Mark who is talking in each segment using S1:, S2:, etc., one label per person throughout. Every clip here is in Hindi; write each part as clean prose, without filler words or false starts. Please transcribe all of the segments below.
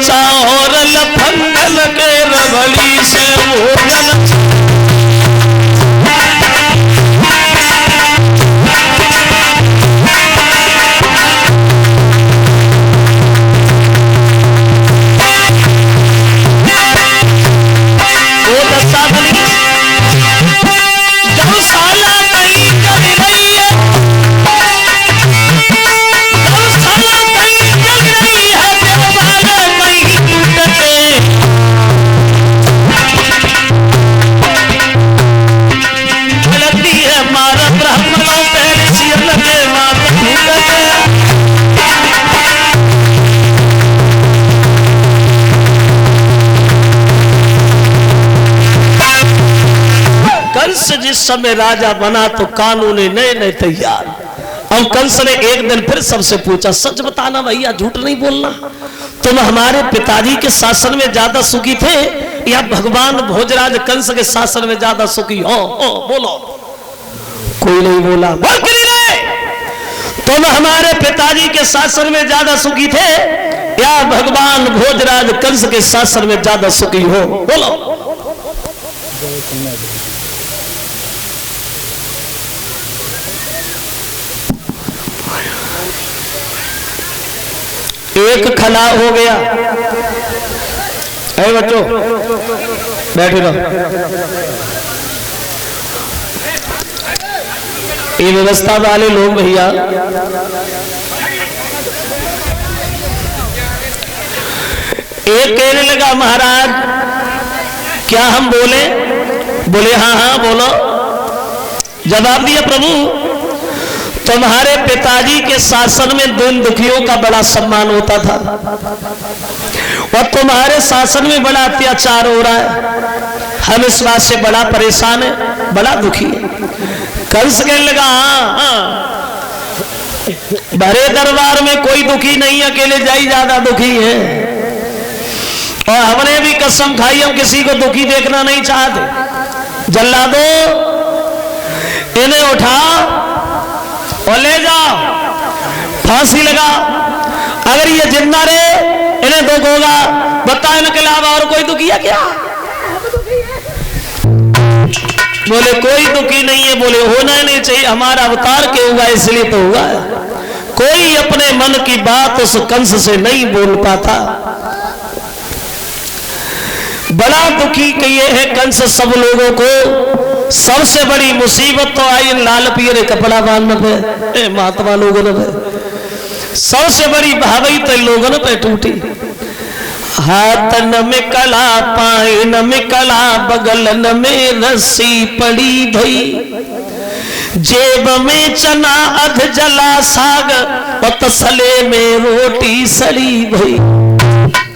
S1: सोचा और लफंगल के रबड़ी से भोजन जिस समय राजा बना तो कानून नए नए तैयार। अब कंस ने एक दिन फिर सबसे पूछा, सच बताना भैया, झूठ नहीं बोलना, तुम हमारे पिताजी के शासन में ज्यादा सुखी थे या भगवान भोजराज कंस के शासन में ज्यादा सुखी हो? बोलो। कोई नहीं बोला। बोल क्यों नहीं रहे? तुम हमारे पिताजी के शासन में ज्यादा सुखी थे या भगवान भोजराज कंस के शासन में ज्यादा सुखी हो? बोलो। एक खला हो गया। ऐ बच्चों बैठे रहो। ये व्यवस्था वाले लोग भैया एक कहने लगा, महाराज क्या हम बोले? बोले हाँ हाँ बोलो। जवाब दिया, प्रभु तुम्हारे पिताजी के शासन में दिन दुखियों का बड़ा सम्मान होता था और तुम्हारे शासन में बड़ा अत्याचार हो रहा है, हम इस बात से बड़ा परेशान है, बड़ा दुखी है। कंस कहने लगा, हाँ भरे दरबार में कोई दुखी नहीं, अकेले जाई ज्यादा दुखी है और हमने भी कसम खाई हम किसी को दुखी देखना नहीं चाहते। जल्लादो इन्हें उठा और ले जाओ, फांसी लगा। अगर ये जिंदा रहे इन्हें दुख होगा, बताओ इनके अलावा और कोई दुखी है क्या? बोले कोई दुखी नहीं है। बोले होना ही नहीं चाहिए, हमारा अवतार क्यों हुआ इसलिए तो हुआ है। कोई अपने मन की बात उस कंस से नहीं बोल पाता। बड़ा दुखी किए है कंस सब लोगों को। सबसे बड़ी मुसीबत तो आई लाल पीरे कपड़ा बांधने पे, महात्मा लोगों ने सबसे बड़ी भावई तो लोगों पे टूटी। हाथ न में कला, पाए न में कला, बगल न में रस्सी पड़ी भई, जेब में चना अध जला साग और तसले में रोटी सड़ी भई।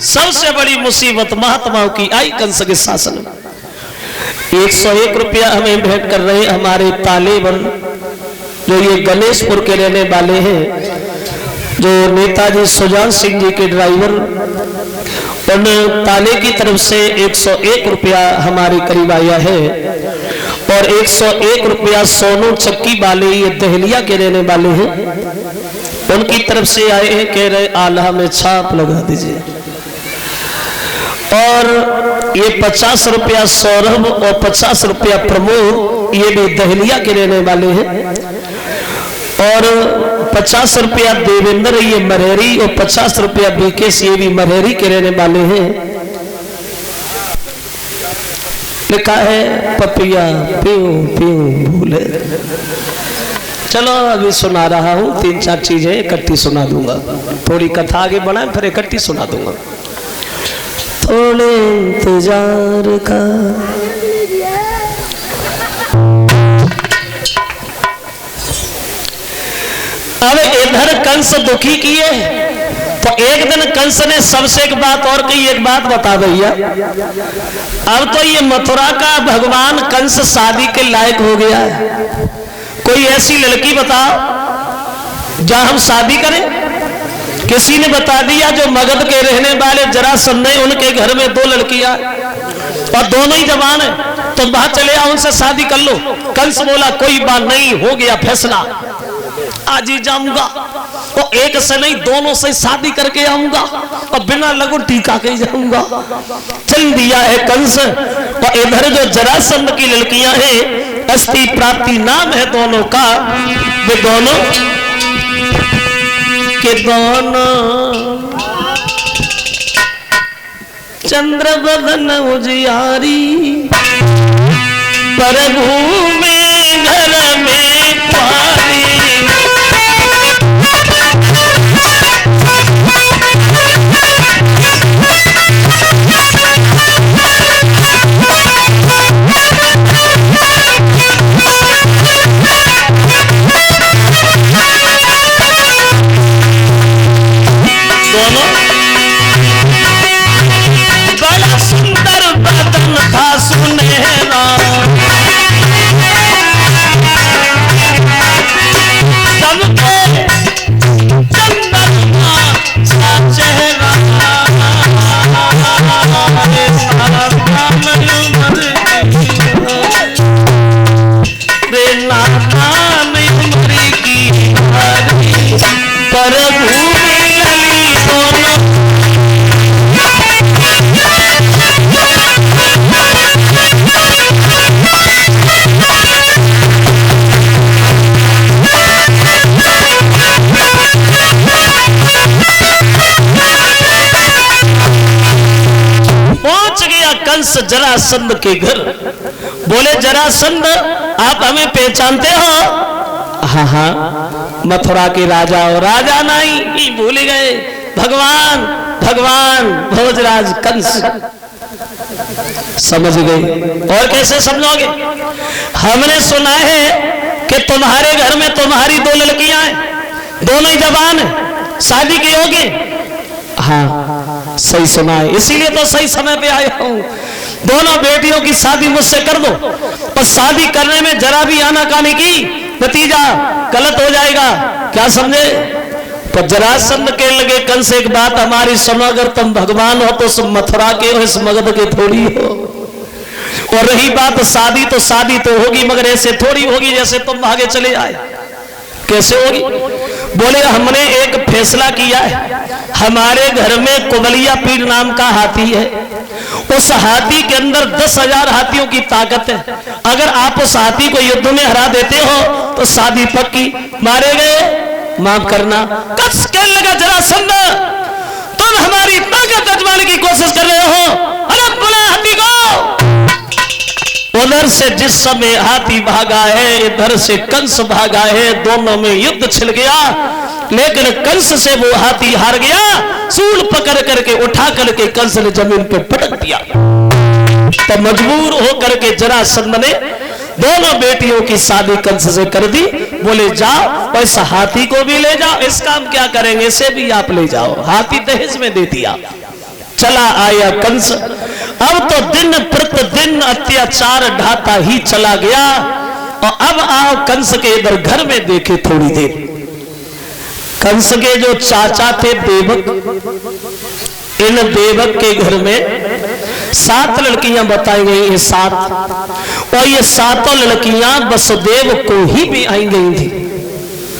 S1: सबसे बड़ी मुसीबत महात्माओं की आई कंस के शासन में। 101 रुपया हमें भेंट कर रहे हमारे तालेबर, जो ये गणेशपुर के रहने वाले हैं, जो नेताजी सुजान सिंह जी के ड्राइवर, उन ताले की तरफ से 101 रुपया हमारे करीब आया है और 101 रुपया सोनू चक्की वाले, ये दहलिया के रहने वाले हैं, उनकी तरफ से आए हैं। कह रहे आल्हा में छाप लगा दीजिए। और ये 50 रुपया सौरभ और 50 रुपया प्रमोद, ये भी दहलिया के रहने वाले हैं। और 50 रुपया देवेंद्र, ये मरहेरी, और 50 रुपया बीकेश, ये भी मरहेरी के रहने वाले हैं। लिखा है पपिया पीऊ पीऊ भूले। चलो अभी सुना रहा हूँ, 3-4 चीजें इकट्ठी सुना दूंगा। थोड़ी कथा आगे बढ़ाए फिर इकट्ठी सुना दूंगा। थोड़े इंतजार का अब इधर कंस दुखी किए तो एक दिन कंस ने सबसे एक बात और कही। एक बात बता भैया, अब तो ये मथुरा का भगवान कंस शादी के लायक हो गया है। कोई ऐसी लड़की बताओ जहां हम शादी करें। किसी ने बता दिया जो मगध के रहने वाले जरासंध ने, उनके घर में 2 लड़कियां और दोनों ही जवान है, तो वहां चले आओ उनसे शादी कर लो। कंस बोला कोई बात नहीं, हो गया फैसला। आज ही जाऊंगा और एक से नहीं दोनों से शादी करके आऊंगा और बिना लगो टीका के जाऊंगा। चल दिया है कंस। और इधर जो जरासंध की लड़कियां हैं, अस्थि प्राप्ति नाम है दोनों का, वे दोनों के दोनों चंद्र बदन उजियारी, प्रभु में घर में पारी। दोनों बड़ा सुंदर बदन था सुनहरा, सबके चंद्रमा सा चेहरा, रे नाना उम्र की प्रभु कंस जरासंध के घर। बोले जरासंध आप हमें पहचानते हो? हाँ हाँ, मथुरा के राजा हो। राजा नहीं, भूल गए, भगवान भगवान भोजराज कंस। समझ गए? और कैसे समझोगे? हमने सुना है कि तुम्हारे घर में तुम्हारी दो लड़कियां हैं, दोनों ही जवान हैं, शादी की होगी? हाँ सही सुना है, इसीलिए तो सही समय पे आया हूं। दोनों बेटियों की शादी मुझसे कर दो, और शादी करने में जरा भी आनाकानी की नतीजा गलत हो जाएगा। क्या समझे? तो जरासंध के लगे कंस एक बात हमारी सुनो, अगर तुम भगवान हो तो मथुरा के हो, इस मगध के थोड़ी हो। और रही बात शादी, तो शादी तो होगी मगर ऐसे थोड़ी होगी जैसे तुम भागे चले आए। कैसे होगी? बोले हमने एक फैसला किया है, हमारे घर में कुबलिया पीर नाम का हाथी है, उस हाथी के अंदर 10,000 हाथियों की ताकत है। अगर आप उस हाथी को युद्ध में हरा देते हो तो शादी पक्की। मारे गए, माफ करना। कस कहने लगा जरासंध, तुम हमारी ताकत आजमाने की कोशिश कर रहे हो, अलग बुला हाथी को। उधर से जिस समय हाथी भागा है, इधर से कंस भागा है, दोनों में युद्ध छिड़ गया। लेकिन कंस से वो हाथी हार गया, सूल पकड़ करके उठा करके कंस ने जमीन पे पटक दिया। तो मजबूर होकर के जरासंध ने दोनों बेटियों की शादी कंस से कर दी। बोले जाओ, इस हाथी को भी ले जाओ, इस काम क्या करेंगे, इसे भी आप ले जाओ। हाथी दहेज में दे दिया। चला आया कंस। अब तो दिन प्रतिदिन अत्याचार ढाता ही चला गया। और अब आओ कंस के इधर घर में देखे थोड़ी देर। कंस के जो चाचा थे देवक, इन देवक के घर में 7 लड़कियां बताई गई हैं, 7। और ये 7 लड़कियां वसुदेव को ही भी आई गई थी।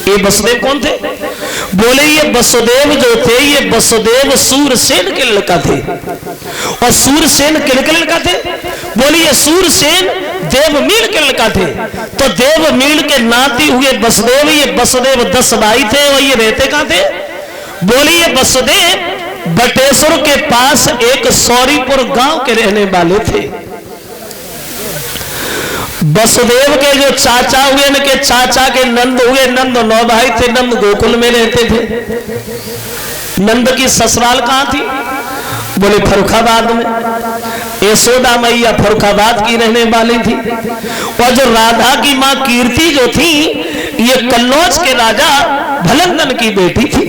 S1: ये वसुदेव कौन थे? बोले ये वसुदेव जो थे, ये वसुदेव सूरसेन के लड़का थे। और सूरसेन किनके लड़का थे? बोले ये सूरसेन देवमील के लड़का थे। तो देवमील के नाती हुए वसुदेव, ये वसुदेव 10 भाई थे। और ये रहते कहां थे? बोले ये वसुदेव बटेश्वर के पास एक सौरीपुर गांव के रहने वाले थे। वसुदेव के जो चाचा हुए, इनके चाचा के नंद हुए, नंद 9 भाई थे। नंद गोकुल में रहते थे। नंद की ससुराल कहां थी? बोले फर्रुखाबाद में। यशोदा मैया फर्रुखाबाद की रहने वाली थी। और जो राधा की मां कीर्ति जो थी, ये कन्नौज के राजा भलंदन की बेटी थी।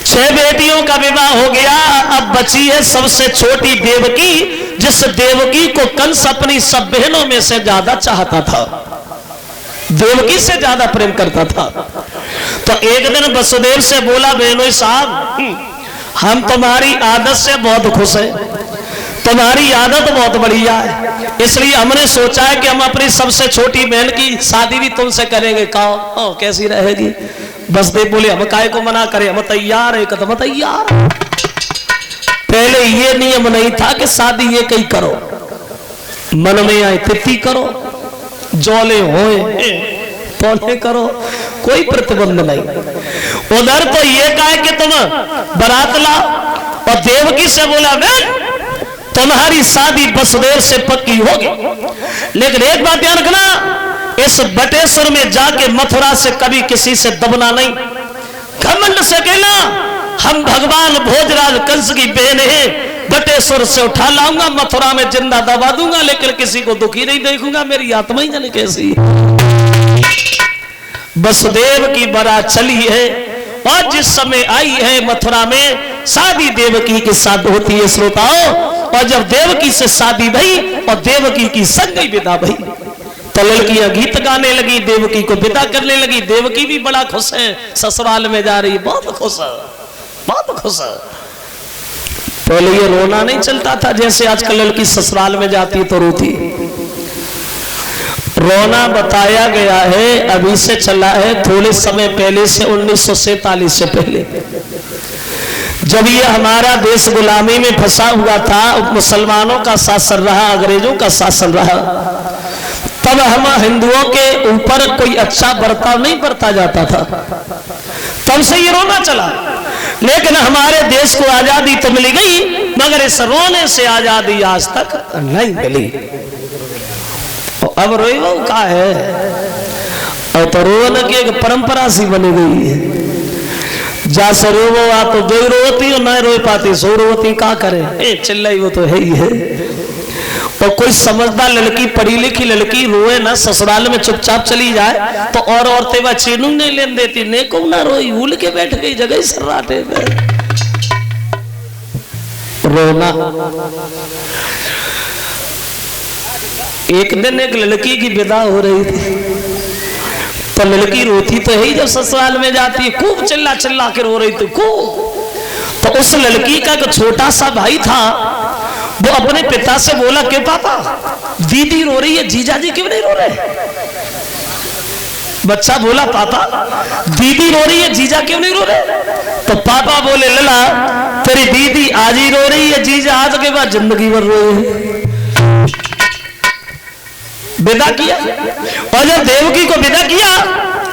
S1: 6 बेटियों का विवाह हो गया। अब बची है सबसे छोटी देवकी, जिस देवकी को कंस अपनी सब बहनों में से ज्यादा चाहता था, देवकी से ज्यादा प्रेम करता था। तो एक दिन वसुदेव से बोला, बहनोई साहब हम तुम्हारी आदत से बहुत खुश हैं, तुम्हारी आदत बहुत बढ़िया है, इसलिए हमने सोचा है कि हम अपनी सबसे छोटी बहन की शादी भी तुमसे करेंगे। कहो कैसी रहेगी? वसुदेव बोले हम काय को मना करें, हम तैयार है, कदम तैयार। पहले ये नियम नहीं था कि शादी ये कहीं करो, मन में आए तिथि करो, जौले होए पौने करो, कोई प्रतिबंध नहीं। उधर तो ये कहा कि तुम बारात लाओ और देवकी से बोला मैं तुम्हारी शादी वसुदेव से पक्की होगी। लेकिन एक बात ध्यान रखना, इस बटेश्वर में जाके मथुरा से कभी किसी से दबना नहीं, घमंड से कहना हम भगवान भोजराज कंस की बहन है, बटेश्वर से उठा लाऊंगा, मथुरा में जिंदा दबा दूंगा, लेकिन किसी को दुखी नहीं देखूंगा, मेरी आत्मा ही जाने कैसी। वसुदेव की बारात चली है और जिस समय आई है मथुरा में शादी देवकी के साथ होती है श्रोताओं, और जब देवकी से शादी भई और देवकी की संगई विदा भई तो लड़कियां गीत गाने लगी, देवकी को विदा करने लगी। देवकी भी बड़ा खुश है, ससुराल में जा रही, बहुत खुश है, बहुत खुश है। पहले ये रोना नहीं चलता था जैसे आजकल लड़की ससुराल में जाती तो रोती। रोना बताया गया है अभी से चला है थोड़े समय पहले से, 1947 से पहले, जब ये हमारा देश गुलामी में फंसा हुआ था, मुसलमानों का शासन रहा, अंग्रेजों का शासन रहा, तब हम हिंदुओं के ऊपर कोई अच्छा बर्ताव नहीं बरता जाता था, तब से ये रोना चला। लेकिन हमारे देश को आजादी तो मिल गई, मगर इस रोने से आजादी आज तक नहीं मिली। अब रोई वो का है, और तो रोने की एक परंपरा सी बनी गई है, जा से रोवो आ तो दो रोती और न रो पाती सो रोती, का करे ए चिल्लाई वो तो है ही है। और कोई समझदार लड़की, पढ़ी लिखी लड़की रोए ना, ससुराल में चुपचाप चली जाए तो और औरतें वह चीनू नहीं लेन देती, ने को ना रोई, उल के बैठ गई जगह सर्राटे में रोना। एक दिन एक लड़की की विदा हो रही थी तो लड़की रोती तो है ही जब ससुराल में जाती है, खूब चिल्ला चिल्ला के रो रही थी खूब। तो उस लड़की का एक छोटा सा भाई था, वो अपने पिता से बोला क्यों पापा दीदी रो रही है, जीजा जी क्यों नहीं रो रहे? बच्चा बोला पापा दीदी रो रही है, जीजा क्यों नहीं रो रहे? तो पापा बोले लला तेरी दीदी आज ही रो रही है, जीजा आज के बाद जिंदगी भर रोए हैं। विदा किया, और जब देवकी को विदा किया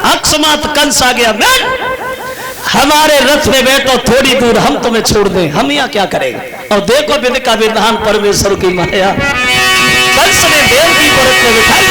S1: अकस्मात कंस आ गया, मैं हमारे रथ में बैठो, थोड़ी दूर हम तुम्हें छोड़ दें, हम यहाँ क्या करेंगे? और देखो विधि का विधान, परमेश्वर की माया, कंस ने देवकी को रथ में बिठाई।